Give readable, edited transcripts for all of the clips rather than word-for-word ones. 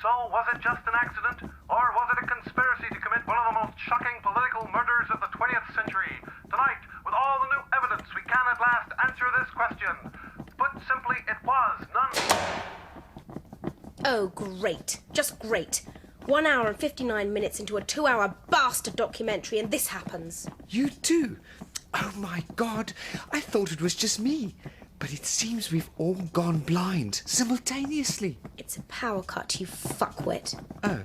So, was it just an accident? Or was it a conspiracy to commit one of the most shocking political murders of the 20th century? Tonight, with all the new evidence, we can at last answer this question. Put simply, it was none... Oh, great. Just great. 1 hour and 59 minutes into a 2-hour bastard documentary and this happens. You too? Oh my God, I thought it was just me. But it seems we've all gone blind simultaneously. It's a power cut, you fuckwit. Oh,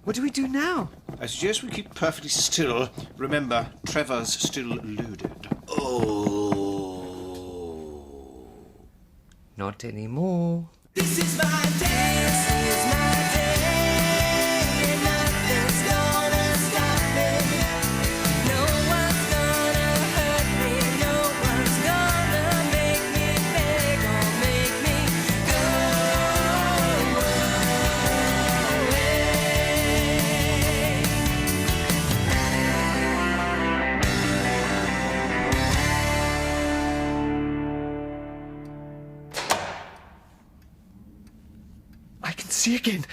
what do we do now? I suggest we keep perfectly still. Remember, Trevor's still loaded. Oh. Not anymore. This is my day. This is my day. Nothing's gonna stop me. No one's gonna hurt me. No one's gonna make me beg or make me go I can see again.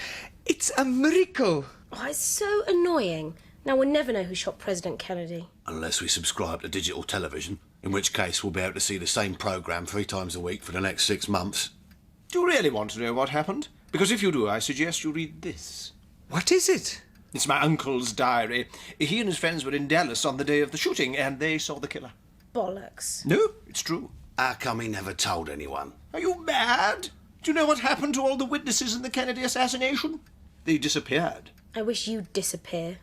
It's a miracle. Oh, it's so annoying. Now we'll never know who shot President Kennedy. Unless we subscribe to digital television, in which case we'll be able to see the same programme 3 times a week for the next 6 months. Do you really want to know what happened? Because if you do, I suggest you read this. What is it? It's my uncle's diary. He and his friends were in Dallas on the day of the shooting, and they saw the killer. Bollocks. No, it's true. How come he never told anyone? Are you mad? Do you know what happened to all the witnesses in the Kennedy assassination? They disappeared. I wish you'd disappear.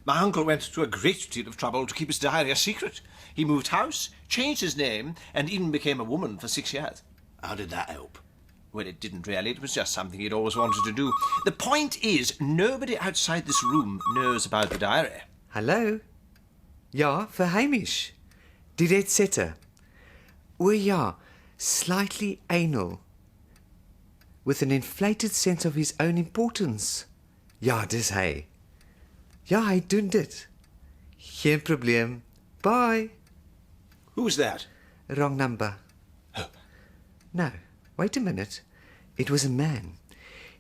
My uncle went to a great deal of trouble to keep his diary a secret. He moved house, changed his name, and even became a woman for 6 years. How did that help? Well, it didn't really. It was just something he'd always wanted to do. The point is, nobody outside this room knows about the diary. Hallo? Ja, vir Hamish. Die red sitter. O ja, slightly anal. With an inflated sense of his own importance. Ja, dis hy. Ja, hy doen dit. Geen probleem. Bye. Who's that? Wrong number. No, wait a minute. It was a man.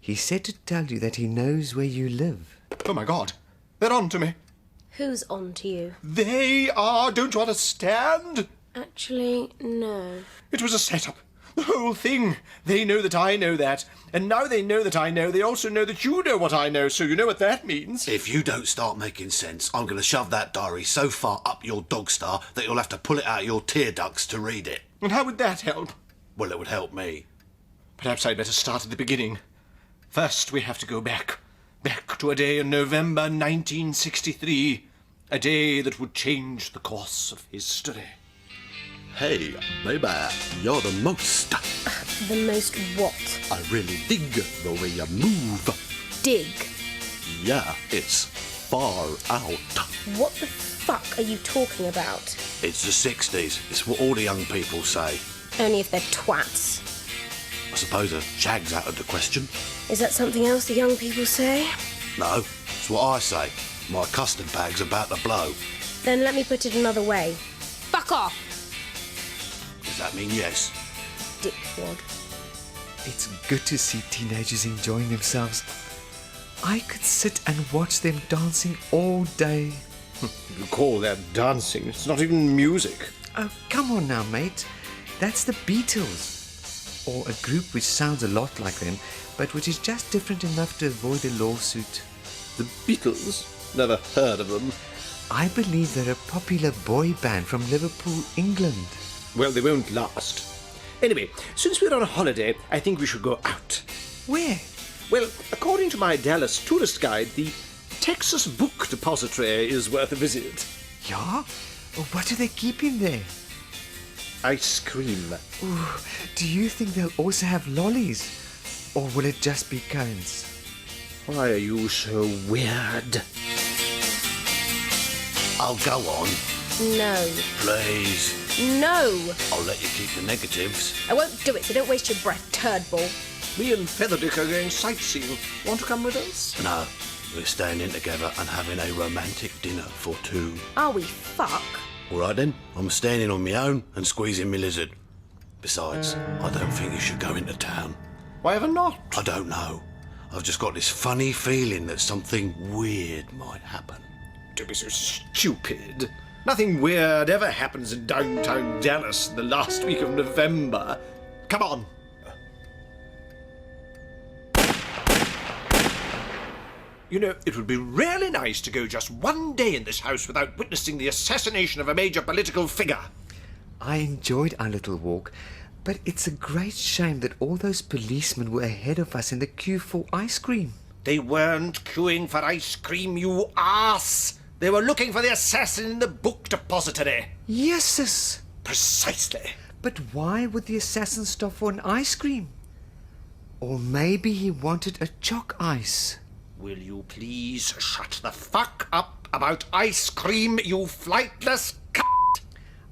He said to tell you that he knows where you live. Oh, my God. They're on to me. Who's on to you? They are. Don't you understand? Actually, no. It was a setup. The whole thing. They know that I know that. And now they know that I know, they also know that you know what I know, so you know what that means. If you don't start making sense, I'm going to shove that diary so far up your dog star that you'll have to pull it out of your tear ducts to read it. And how would that help? Well, it would help me. Perhaps I'd better start at the beginning. First, we have to go back. Back to a day in November 1963. A day that would change the course of history. Hey, baby, you're the most. The most what? I really dig the way you move. Dig. Yeah, it's far out. What the fuck are you talking about? It's the 60s. It's what all the young people say. Only if they're twats. I suppose a shag's out of the question. Is that something else the young people say? No, it's what I say. My custard bag's about to blow. Then let me put it another way. Fuck off! Does that mean yes? Dickwad. It's good to see teenagers enjoying themselves. I could sit and watch them dancing all day. You call that dancing? It's not even music. Oh, come on now, mate. That's the Beatles. Or a group which sounds a lot like them, but which is just different enough to avoid a lawsuit. The Beatles? Never heard of them. I believe they're a popular boy band from Liverpool, England. Well, they won't last. Anyway, since we're on a holiday, I think we should go out. Where? Well, according to my Dallas tourist guide, the Texas Book Depository is worth a visit. Yeah? What do they keep in there? Ice cream. Ooh, do you think they'll also have lollies? Or will it just be cones? Why are you so weird? I'll go on. No. Please. No! I'll let you keep the negatives. I won't do it, so don't waste your breath, turd ball. Me and Featherdick are going sightseeing. Want to come with us? No, we're staying in together and having a romantic dinner for 2. Are we fuck? All right then, I'm standing on my own and squeezing my lizard. Besides, I don't think you should go into town. Why ever not? I don't know. I've just got this funny feeling that something weird might happen. Don't be so stupid. Nothing weird ever happens in downtown Dallas the last week of November. Come on. You know, it would be really nice to go just one day in this house without witnessing the assassination of a major political figure. I enjoyed our little walk, but it's a great shame that all those policemen were ahead of us in the queue for ice cream. They weren't queuing for ice cream, you ass! They were looking for the assassin in the book depository. Yes, sis. Precisely. But why would the assassin stop for an ice cream? Or maybe he wanted a chalk ice. Will you please shut the fuck up about ice cream, you flightless c***?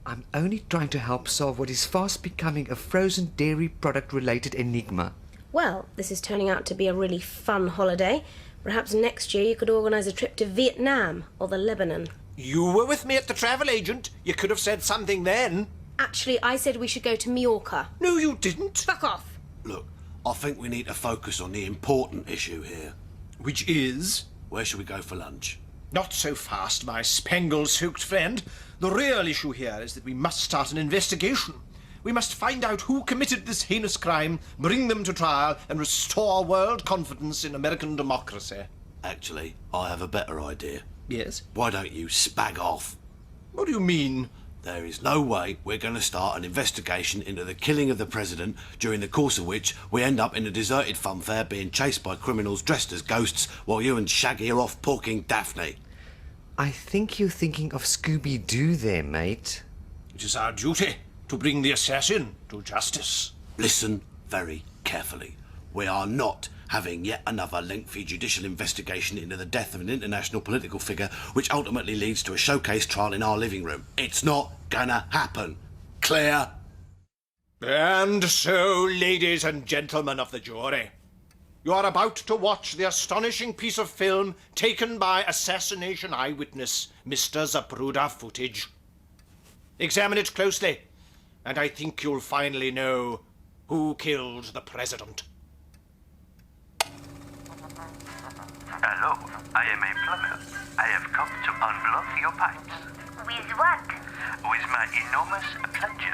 I'm only trying to help solve what is fast becoming a frozen dairy product related enigma. Well, this is turning out to be a really fun holiday. Perhaps next year you could organise a trip to Vietnam or the Lebanon. You were with me at the travel agent. You could have said something then. Actually, I said we should go to Mallorca. No, you didn't. Fuck off! Look, I think we need to focus on the important issue here. Which is? Where should we go for lunch? Not so fast, my spangle-soaked friend. The real issue here is that we must start an investigation. We must find out who committed this heinous crime, bring them to trial, and restore world confidence in American democracy. Actually, I have a better idea. Yes? Why don't you spag off? What do you mean? There is no way we're going to start an investigation into the killing of the president, during the course of which we end up in a deserted funfair being chased by criminals dressed as ghosts while you and Shaggy are off porking Daphne. I think you're thinking of Scooby-Doo there, mate. It is our duty to bring the assassin to justice. Listen very carefully. We are not having yet another lengthy judicial investigation into the death of an international political figure which ultimately leads to a showcase trial in our living room. It's not gonna happen. Clear? And so, ladies and gentlemen of the jury, you are about to watch the astonishing piece of film taken by assassination eyewitness Mr. Zapruder Footage. Examine it closely, and I think you'll finally know who killed the president. Hello, I am a plumber. I have come to unblock your pipes. With what? With my enormous plunger.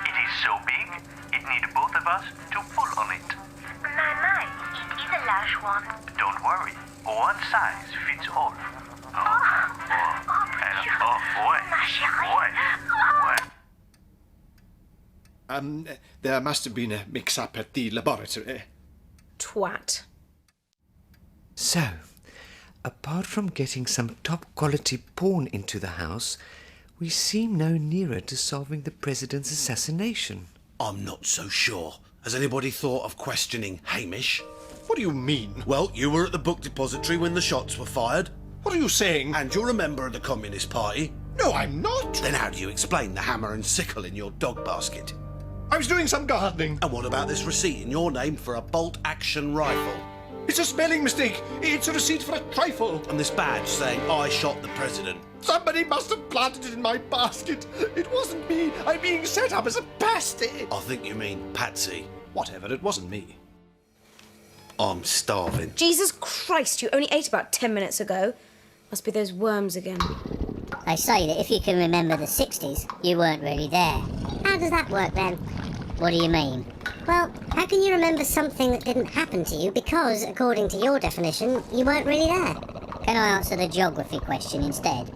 It is so big, it needs both of us to pull on it. My, it is a large one. Don't worry, one size fits all. There must have been a mix-up at the laboratory. Twat. So, apart from getting some top-quality porn into the house, we seem no nearer to solving the president's assassination. I'm not so sure. Has anybody thought of questioning Hamish? What do you mean? Well, you were at the book depository when the shots were fired, What are you saying? and you're a member of the Communist Party. No, I'm not. Then how do you explain the hammer and sickle in your dog basket? I was doing some gardening. And what about this receipt in your name for a bolt-action rifle? It's a spelling mistake. It's a receipt for a trifle. And this badge saying, I shot the president. Somebody must have planted it in my basket. It wasn't me. I'm being set up as a pasty. I think you mean Patsy. Whatever, it wasn't me. I'm starving. Jesus Christ, you only ate about 10 minutes ago. Must be those worms again. They say that if you can remember the 60s, you weren't really there. How does that work then? What do you mean? Well, how can you remember something that didn't happen to you because, according to your definition, you weren't really there? Can I answer the geography question instead?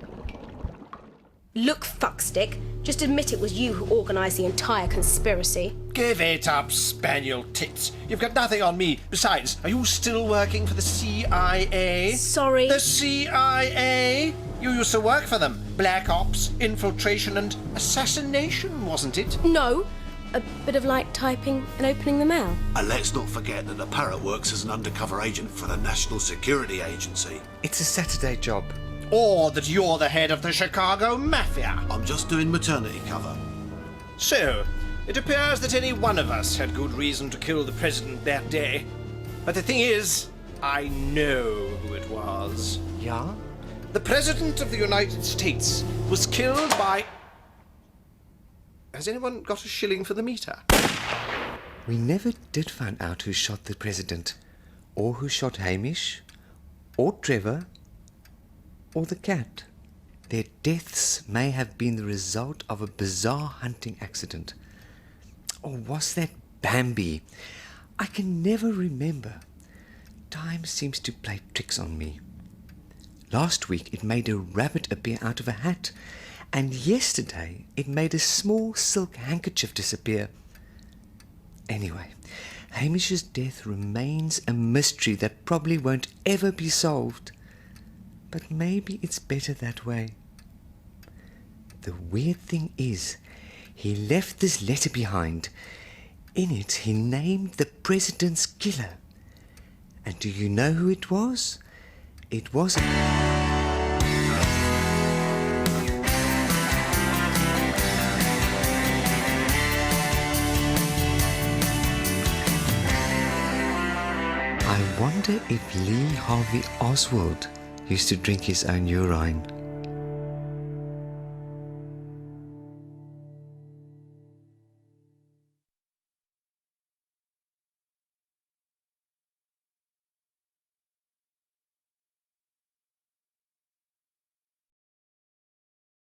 Look, fuckstick. Just admit it was you who organised the entire conspiracy. Give it up, spaniel tits. You've got nothing on me. Besides, are you still working for the CIA? Sorry. The CIA? You used to work for them. Black Ops, infiltration and assassination, wasn't it? No. A bit of light typing and opening the mail. And let's not forget that the parrot works as an undercover agent for the National Security Agency. It's a Saturday job. Or that you're the head of the Chicago Mafia. I'm just doing maternity cover. So, it appears that any one of us had good reason to kill the president that day. But the thing is, I know who it was. Yeah? The President of the United States was killed by... Has anyone got a shilling for the meter? We never did find out who shot the president. or who shot Hamish, or Trevor, or the cat. Their deaths may have been the result of a bizarre hunting accident. Or was that Bambi? I can never remember. Time seems to play tricks on me. Last week it made a rabbit appear out of a hat, and yesterday it made a small silk handkerchief disappear. Anyway, Hamish's death remains a mystery that probably won't ever be solved. But maybe it's better that way. The weird thing is, he left this letter behind. In it, he named the president's killer. And do you know who it was? It was... I wonder if Lee Harvey Oswald used to drink his own urine.